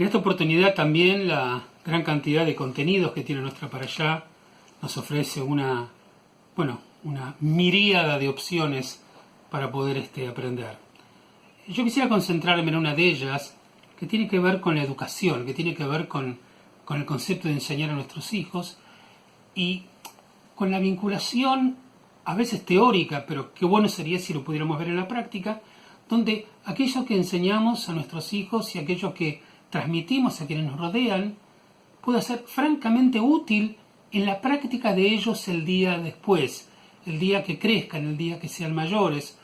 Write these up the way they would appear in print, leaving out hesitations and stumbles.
En esta oportunidad también la gran cantidad de contenidos que tiene nuestra Parashá nos ofrece una miríada de opciones para poder aprender. Yo quisiera concentrarme en una de ellas que tiene que ver con la educación, que tiene que ver con el concepto de enseñar a nuestros hijos y con la vinculación a veces teórica, pero qué bueno sería si lo pudiéramos ver en la práctica, donde aquello que enseñamos a nuestros hijos y aquello que transmitimos a quienes nos rodean pueda ser francamente útil en la práctica de ellos el día después, el día que crezcan, el día que sean mayores,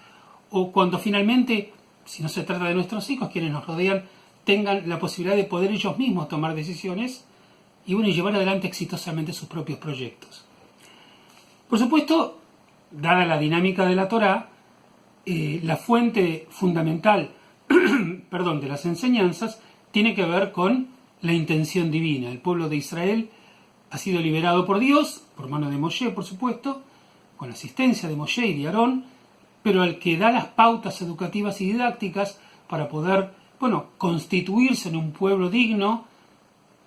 o cuando finalmente, si no se trata de nuestros hijos, quienes nos rodean tengan la posibilidad de poder ellos mismos tomar decisiones y llevar adelante exitosamente sus propios proyectos. Por supuesto, dada la dinámica de la Torá, la fuente fundamental de las enseñanzas tiene que ver con la intención divina. El pueblo de Israel ha sido liberado por Dios, por mano de Moshe, por supuesto, con la asistencia de Moshe y de Aarón, pero el que da las pautas educativas y didácticas para poder, constituirse en un pueblo digno,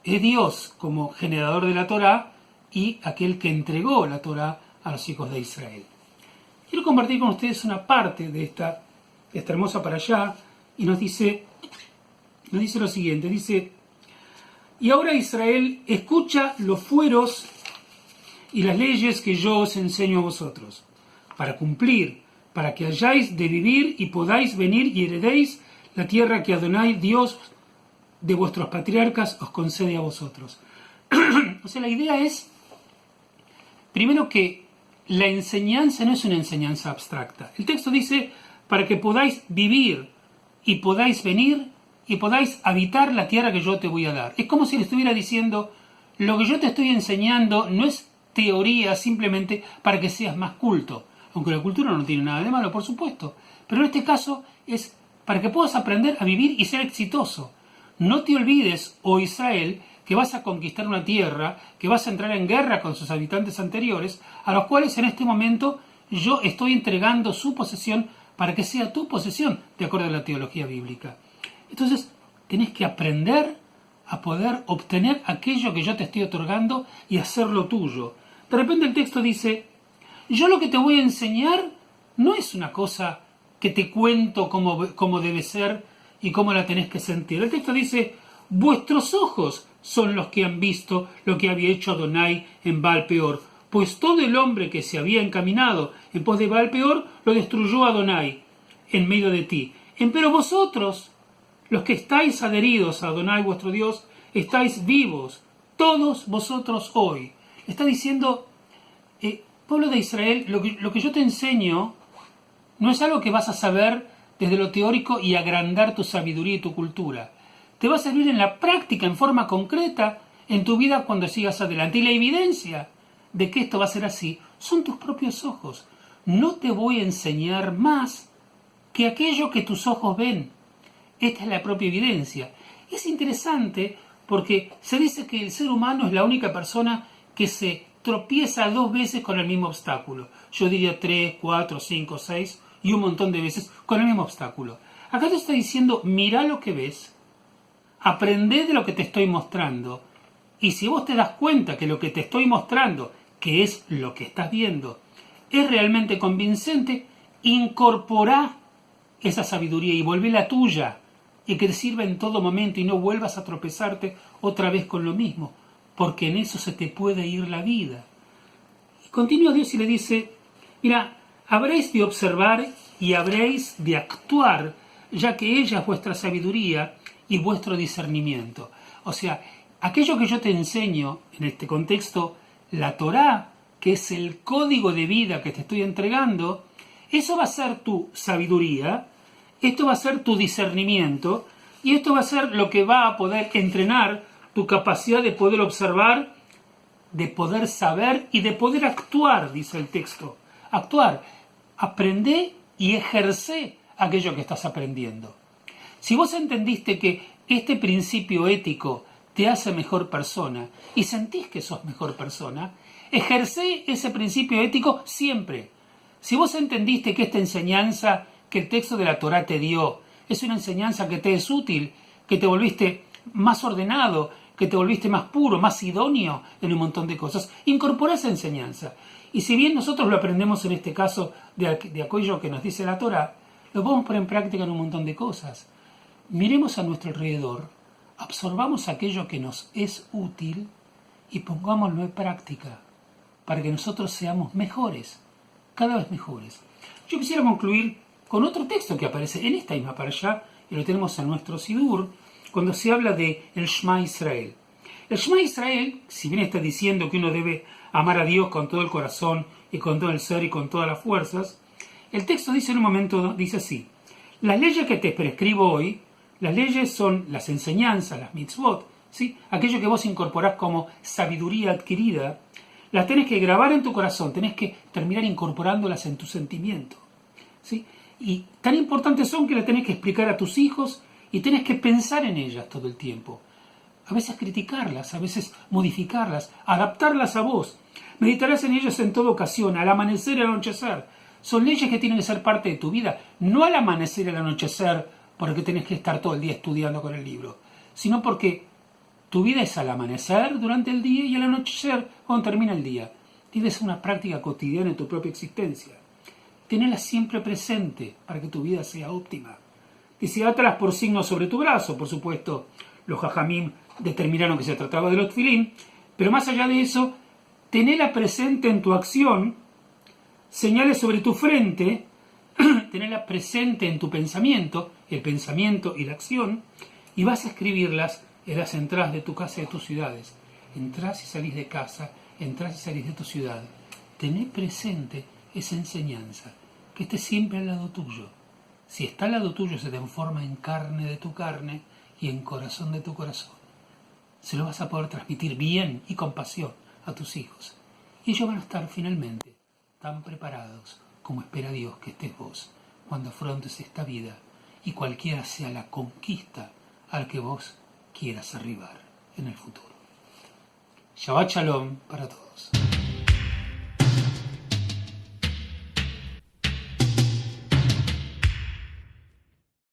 es Dios como generador de la Torá y aquel que entregó la Torá a los hijos de Israel. Quiero compartir con ustedes una parte de esta hermosa parashá y nos dice lo siguiente, dice: y ahora Israel, escucha los fueros y las leyes que yo os enseño a vosotros, para cumplir, para que hayáis de vivir y podáis venir y heredéis la tierra que Adonai, Dios de vuestros patriarcas, os concede a vosotros. O sea, la idea es, primero, que la enseñanza no es una enseñanza abstracta. El texto dice, para que podáis vivir y podáis venir y podáis habitar la tierra que yo te voy a dar. Es como si le estuviera diciendo, lo que yo te estoy enseñando no es teoría simplemente para que seas más culto, aunque la cultura no tiene nada de malo, por supuesto, pero en este caso es para que puedas aprender a vivir y ser exitoso. No te olvides, oh Israel, que vas a conquistar una tierra, que vas a entrar en guerra con sus habitantes anteriores, a los cuales en este momento yo estoy entregando su posesión para que sea tu posesión, de acuerdo a la teología bíblica. Entonces, tenés que aprender a poder obtener aquello que yo te estoy otorgando y hacerlo tuyo. De repente el texto dice, yo lo que te voy a enseñar no es una cosa que te cuento cómo debe ser y cómo la tenés que sentir. El texto dice, vuestros ojos son los que han visto lo que había hecho Adonai en Baal Peor, pues todo el hombre que se había encaminado en pos de Baal Peor lo destruyó Adonai en medio de ti. Empero vosotros, los que estáis adheridos a Adonai vuestro Dios, estáis vivos, todos vosotros hoy. Está diciendo, pueblo de Israel, lo que yo te enseño no es algo que vas a saber desde lo teórico y agrandar tu sabiduría y tu cultura. Te va a servir en la práctica, en forma concreta, en tu vida cuando sigas adelante. Y la evidencia de que esto va a ser así son tus propios ojos. No te voy a enseñar más que aquello que tus ojos ven. Esta es la propia evidencia. Es interesante porque se dice que el ser humano es la única persona que se tropieza 2 veces con el mismo obstáculo. Yo diría 3, 4, 5, 6 y un montón de veces con el mismo obstáculo. Acá te está diciendo, mira lo que ves, aprende de lo que te estoy mostrando, y si vos te das cuenta que lo que te estoy mostrando, que es lo que estás viendo, es realmente convincente, incorporá esa sabiduría y volvéla tuya, y que te sirva en todo momento y no vuelvas a tropezarte otra vez con lo mismo, porque en eso se te puede ir la vida. Y continúa Dios y le dice, mira, habréis de observar y habréis de actuar, ya que ella es vuestra sabiduría y vuestro discernimiento. O sea, aquello que yo te enseño, en este contexto, la Torá, que es el código de vida que te estoy entregando, eso va a ser tu sabiduría, esto va a ser tu discernimiento, y esto va a ser lo que va a poder entrenar tu capacidad de poder observar, de poder saber y de poder actuar, dice el texto. Actuar, aprende y ejerce aquello que estás aprendiendo. Si vos entendiste que este principio ético te hace mejor persona y sentís que sos mejor persona, ejerce ese principio ético siempre. Si vos entendiste que esta enseñanza que el texto de la Torá te dio es una enseñanza que te es útil, que te volviste más ordenado, que te volviste más puro, más idóneo en un montón de cosas. Incorpora esa enseñanza. Y si bien nosotros lo aprendemos en este caso de aquello que nos dice la Torá, lo podemos poner en práctica en un montón de cosas. Miremos a nuestro alrededor, absorbamos aquello que nos es útil y pongámoslo en práctica para que nosotros seamos mejores, cada vez mejores. Yo quisiera concluir con otro texto que aparece en esta misma parashá, y lo tenemos en nuestro Sidur, cuando se habla de el Shema Israel. El Shema Israel, si bien está diciendo que uno debe amar a Dios con todo el corazón y con todo el ser y con todas las fuerzas, el texto dice en un momento, dice así: las leyes que te prescribo hoy, las leyes son las enseñanzas, las mitzvot, ¿sí? Aquello que vos incorporás como sabiduría adquirida, las tenés que grabar en tu corazón, tenés que terminar incorporándolas en tu sentimiento, ¿sí? Y tan importantes son que las tenés que explicar a tus hijos y tenés que pensar en ellas todo el tiempo. A veces criticarlas, a veces modificarlas, adaptarlas a vos. Meditarás en ellas en toda ocasión, al amanecer y al anochecer. Son leyes que tienen que ser parte de tu vida, no al amanecer y al anochecer porque tenés que estar todo el día estudiando con el libro, sino porque tu vida es al amanecer durante el día y al anochecer cuando termina el día. Tienes una práctica cotidiana en tu propia existencia. Tenela siempre presente para que tu vida sea óptima. Dice, átalas por signo sobre tu brazo. Por supuesto, los jajamim determinaron que se trataba de los tefilín, pero más allá de eso, tenela presente en tu acción, señales sobre tu frente, tenerla presente en tu pensamiento, el pensamiento y la acción, y vas a escribirlas en las entradas de tu casa y de tus ciudades. Entrás y salís de casa, entrás y salís de tu ciudad. Tené presente esa enseñanza, que esté siempre al lado tuyo. Si está al lado tuyo, se transforma en carne de tu carne y en corazón de tu corazón. Se lo vas a poder transmitir bien y con pasión a tus hijos. Y ellos van a estar finalmente tan preparados como espera Dios que estés vos cuando afrontes esta vida y cualquiera sea la conquista al que vos quieras arribar en el futuro. Shabbat Shalom para todos.